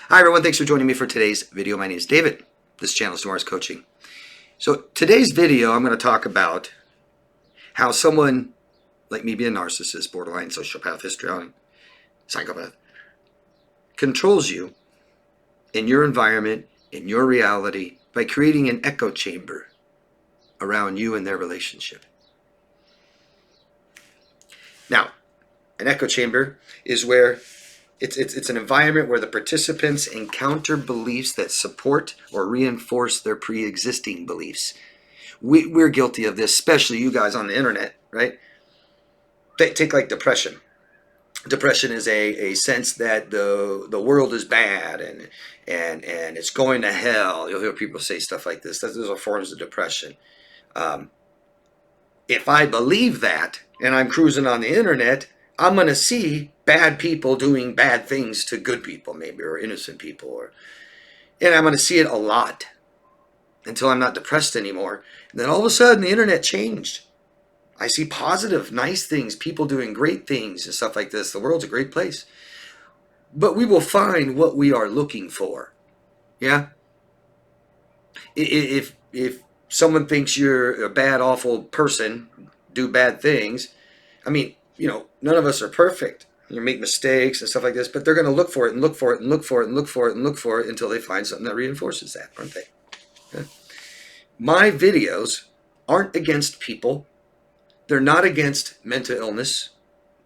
Hi everyone, thanks for joining me for today's video. My name is David. This channel is Tomorrow's Coaching. So today's video, I'm going to talk about how someone like me, being a narcissist, borderline sociopath, histrionic, psychopath, controls you in your environment, in your reality, by creating an echo chamber around you and their relationship. Now, an echo chamber is where it's an environment where the participants encounter beliefs that support or reinforce their pre-existing beliefs. We're guilty of this, especially you guys on the internet, right? Take like depression. Depression is a sense that the world is bad and it's going to hell. You'll hear people say stuff like this. Those are forms of depression. If I believe that and I'm cruising on the internet, I'm going to see bad people doing bad things to good people, maybe, or innocent people. And I'm going to see it a lot until I'm not depressed anymore. And then all of a sudden, the internet changed. I see positive, nice things, people doing great things and stuff like this. The world's a great place. But we will find what we are looking for. Yeah? If someone thinks you're a bad, awful person, do bad things, I mean, none of us are perfect. You make mistakes and stuff like this, but they're going to look for it and look for it and look for it and look for it and look for it until they find something that reinforces that, aren't they? Yeah. My videos aren't against people. They're not against mental illness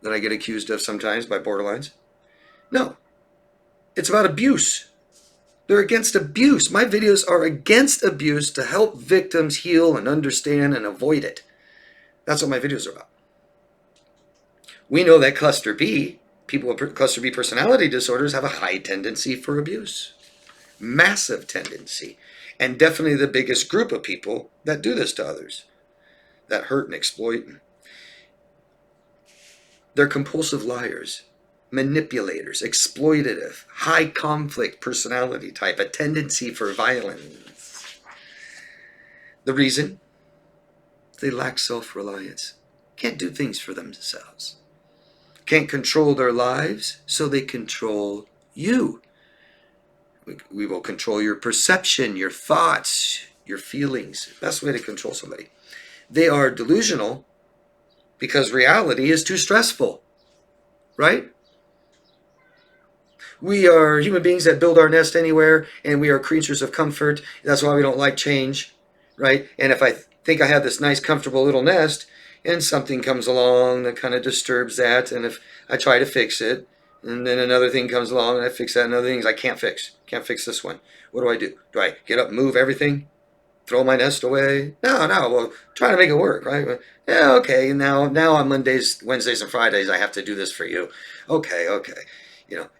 that I get accused of sometimes by borderlines. No, it's about abuse. They're against abuse. My videos are against abuse to help victims heal and understand and avoid it. That's what my videos are about. We know that cluster B, people with cluster B personality disorders, have a high tendency for abuse. Massive tendency. And definitely the biggest group of people that do this to others, that hurt and exploit. They're compulsive liars, manipulators, exploitative, high conflict personality type, a tendency for violence. The reason? They lack self-reliance. Can't do things for themselves. Can't control their lives, so they control you. We will control your perception, your thoughts, your feelings. Best way to control somebody. They are delusional because reality is too stressful, right? We are human beings that build our nest anywhere, and we are creatures of comfort. That's why we don't like change, right? And if I think I have this nice, comfortable little nest, and something comes along that kind of disturbs that, and if I try to fix it, and then another thing comes along and I fix that, and other things I can't fix this one. What do? Do I get up, move everything, throw my nest away? No, well, try to make it work, right? Yeah, okay, now on Mondays, Wednesdays, and Fridays, I have to do this for you. Okay.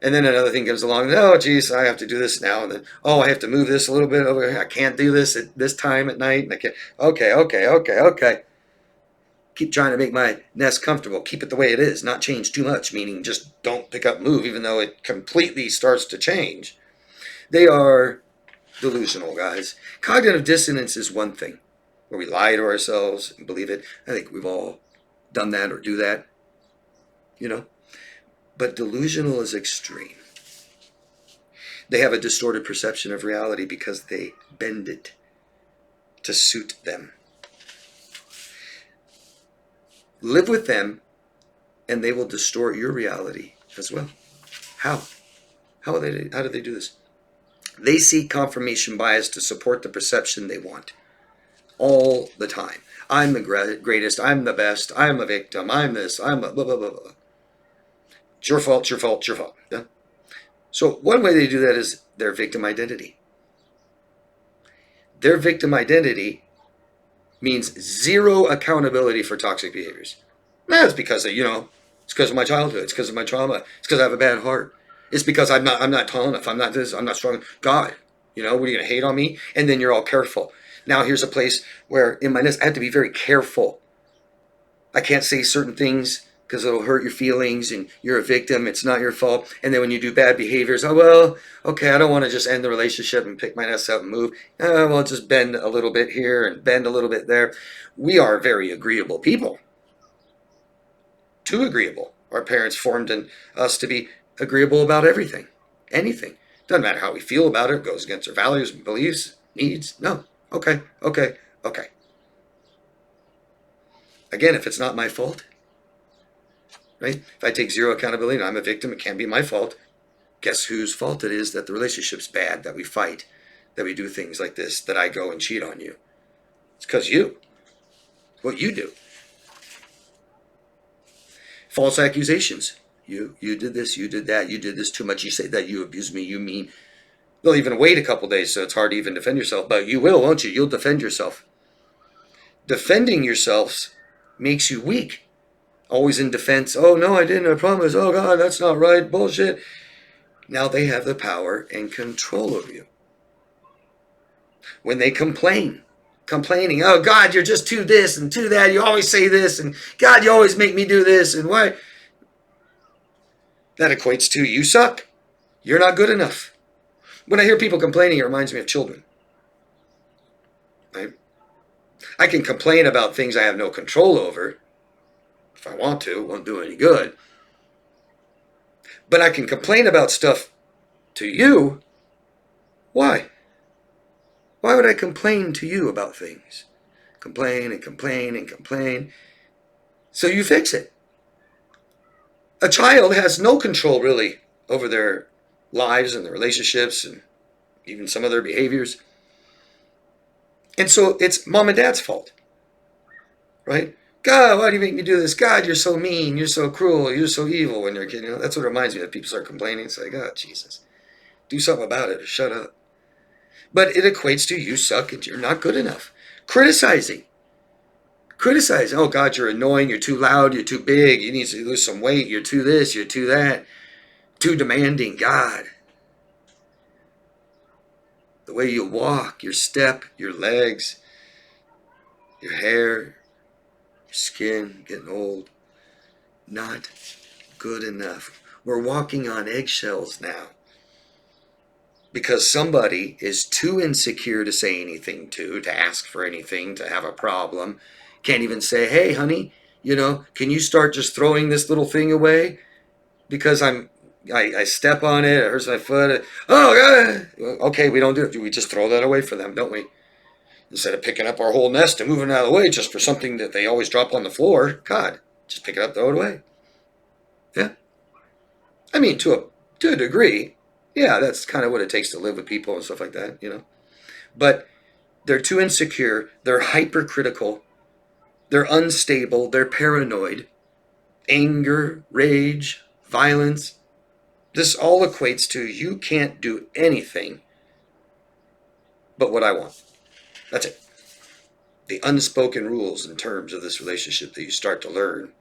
And then another thing comes along, oh, geez, I have to do this now, and then, oh, I have to move this a little bit over here. I can't do this at this time at night, and I can't, okay. Keep trying to make my nest comfortable. Keep it the way it is, not change too much, meaning just don't pick up, move, even though it completely starts to change. They are delusional, guys. Cognitive dissonance is one thing, where we lie to ourselves and believe it. I think we've all done that or do that, But delusional is extreme. They have a distorted perception of reality because they bend it to suit them. Live with them, and they will distort your reality as well. How? How do they do this? They seek confirmation bias to support the perception they want all the time. I'm the greatest. I'm the best. I'm a victim. I'm this. I'm a blah, blah, blah, blah. It's your fault. Yeah? So one way they do that is their victim identity. Their victim identity means zero accountability for toxic behaviors. That's because of, it's because of my childhood. It's because of my trauma. It's because I have a bad heart. It's because I'm not tall enough. I'm not this. I'm not strong. God, what are you going to hate on me? And then you're all careful. Now here's a place where in my nest I have to be very careful. I can't say certain things because it'll hurt your feelings, and you're a victim. It's not your fault. And then when you do bad behaviors, oh, well, okay, I don't want to just end the relationship and pick my nest up and move. Well, just bend a little bit here and bend a little bit there. We are very agreeable people. Too agreeable. Our parents formed us to be agreeable about everything, anything. Doesn't matter how we feel about it. It goes against our values, beliefs, needs. No. Okay. Again, if it's not my fault, right? If I take zero accountability and I'm a victim, it can't be my fault. Guess whose fault it is that the relationship's bad, that we fight, that we do things like this, that I go and cheat on you. It's because you. What you do. False accusations. You did this, you did that, you did this too much, you say that, you abused me, you mean. They'll even wait a couple days, so it's hard to even defend yourself. But you will, won't you? You'll defend yourself. Defending yourselves makes you weak. Always in defense. Oh, no, I didn't. I promise. Oh, God, that's not right. Bullshit. Now they have the power and control over you. When they complaining, oh, God, you're just too this and too that. You always say this. And God, you always make me do this. And why? That equates to you suck. You're not good enough. When I hear people complaining, it reminds me of children. Right? I can complain about things I have no control over. If I want to, it won't do any good. But I can complain about stuff to you. Why? Why would I complain to you about things? Complain and complain and complain. So you fix it. A child has no control really over their lives and their relationships and even some of their behaviors. And so it's mom and dad's fault. Right? God, why do you make me do this? God, you're so mean. You're so cruel. You're so evil when you're a kid. You know, that's what reminds me of people start complaining. It's like, oh, Jesus, do something about it or shut up. But it equates to you suck and you're not good enough. Criticizing. Oh, God, you're annoying. You're too loud. You're too big. You need to lose some weight. You're too this. You're too that. Too demanding. God. The way you walk, your step, your legs, your hair, your skin, getting old. Not good enough. We're walking on eggshells now. Because somebody is too insecure to say anything to ask for anything, to have a problem. Can't even say, hey, honey, can you start just throwing this little thing away? Because I step on it, it hurts my foot. Oh, God. Okay, we don't do it. We just throw that away for them, don't we? Instead of picking up our whole nest and moving it out of the way just for something that they always drop on the floor. God, just pick it up, throw it away. Yeah. I mean, to a degree. Yeah, that's kind of what it takes to live with people and stuff like that, But they're too insecure. They're hypercritical. They're unstable. They're paranoid. Anger, rage, violence. This all equates to you can't do anything but what I want. That's it. The unspoken rules and terms of this relationship that you start to learn,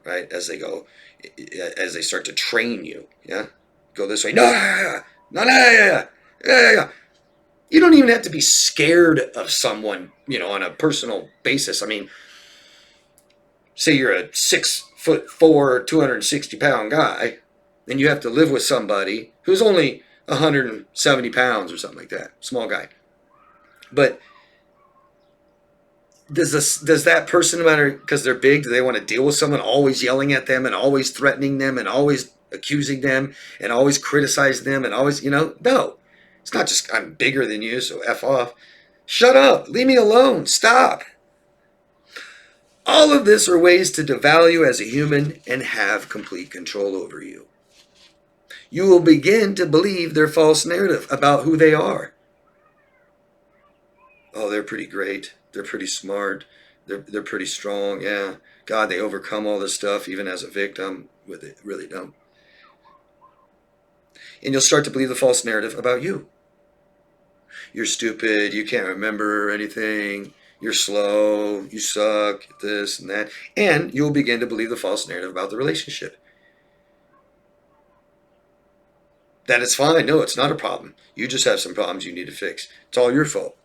right, as they start to train you, yeah? Go this way. No. You don't even have to be scared of someone, on a personal basis. I mean, say you're a 6'4", 260-pound guy, and you have to live with somebody who's only 170 pounds or something like that. Small guy. But does that person, no matter because they're big, do they want to deal with someone always yelling at them and always threatening them and always accusing them and always criticizing them and always, no. It's not just I'm bigger than you, so F off. Shut up. Leave me alone. Stop. All of this are ways to devalue as a human and have complete control over you. You will begin to believe their false narrative about who they are. Oh, they're pretty great. They're pretty smart. They're pretty strong. Yeah. God, they overcome all this stuff even as a victim with it. Really don't. And you'll start to believe the false narrative about you. You're stupid. You can't remember anything. You're slow. You suck. This and that. And you'll begin to believe the false narrative about the relationship. That it's fine. No, it's not a problem. You just have some problems you need to fix. It's all your fault.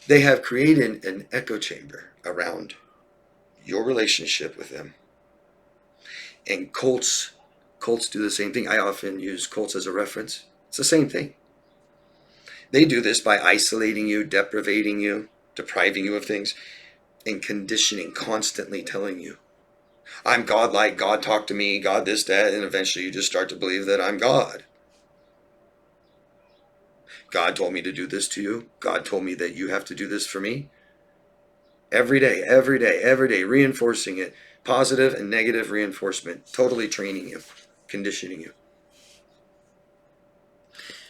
They have created an echo chamber around your relationship with them. And Colts do the same thing. I often use Colts as a reference. It's the same thing. They do this by isolating you, depriving you of things, and conditioning, constantly telling you I'm God-like, God talked to me, God this, that, and eventually you just start to believe that I'm God. God told me to do this to you. God told me that you have to do this for me. Every day, every day, every day, reinforcing it. Positive and negative reinforcement. Totally training you, conditioning you.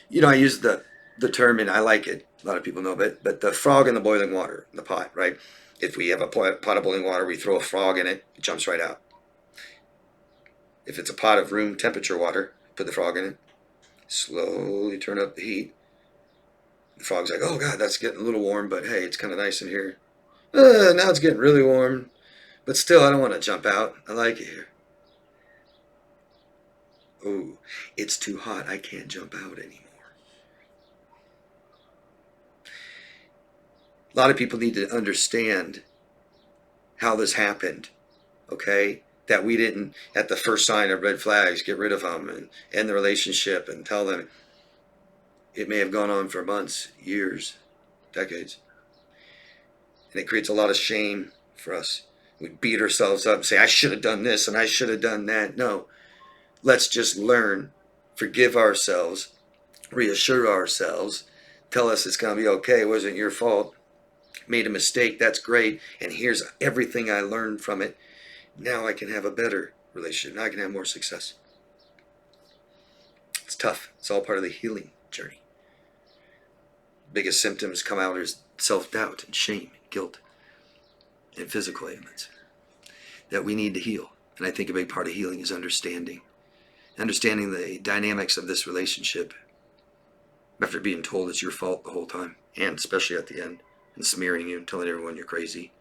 You know, I use the term, and I like it. A lot of people know it, but the frog in the boiling water, the pot, right? If we have a pot of boiling water, we throw a frog in it, it jumps right out. If it's a pot of room temperature water, put the frog in it, slowly turn up the heat. The frog's like, oh God, that's getting a little warm, but hey, it's kind of nice in here. Now it's getting really warm, but still, I don't want to jump out. I like it here. Oh, it's too hot. I can't jump out anymore. A lot of people need to understand how this happened, okay? That we didn't, at the first sign of red flags, get rid of them and end the relationship and tell them. It may have gone on for months, years, decades. And it creates a lot of shame for us. We beat ourselves up and say, I should have done this and I should have done that. No, let's just learn, forgive ourselves, reassure ourselves, tell us it's going to be okay, it wasn't your fault. Made a mistake, that's great, and here's everything I learned from it. Now I can have a better relationship. Now I can have more success. It's tough. It's all part of the healing journey. Biggest symptoms come out as self-doubt and shame and guilt and physical ailments that we need to heal. And I think a big part of healing is understanding the dynamics of this relationship after being told it's your fault the whole time, and especially at the end, and smearing you and telling everyone you're crazy.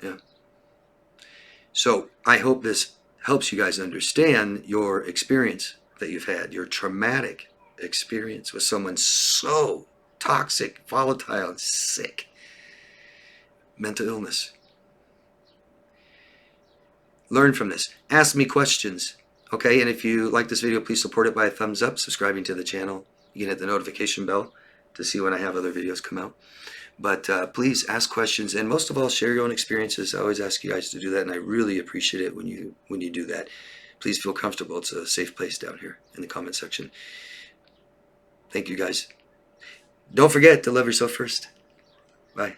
Yeah. So I hope this helps you guys understand your experience that you've had, your traumatic experience with someone so toxic, volatile, and sick. Mental illness. Learn from this. Ask me questions. Okay, and if you like this video, please support it by a thumbs up, subscribing to the channel. You can hit the notification bell to see when I have other videos come out. But please ask questions, and most of all, share your own experiences. I always ask you guys to do that, and I really appreciate it when you do that. Please feel comfortable. It's a safe place down here in the comment section. Thank you, guys. Don't forget to love yourself first. Bye.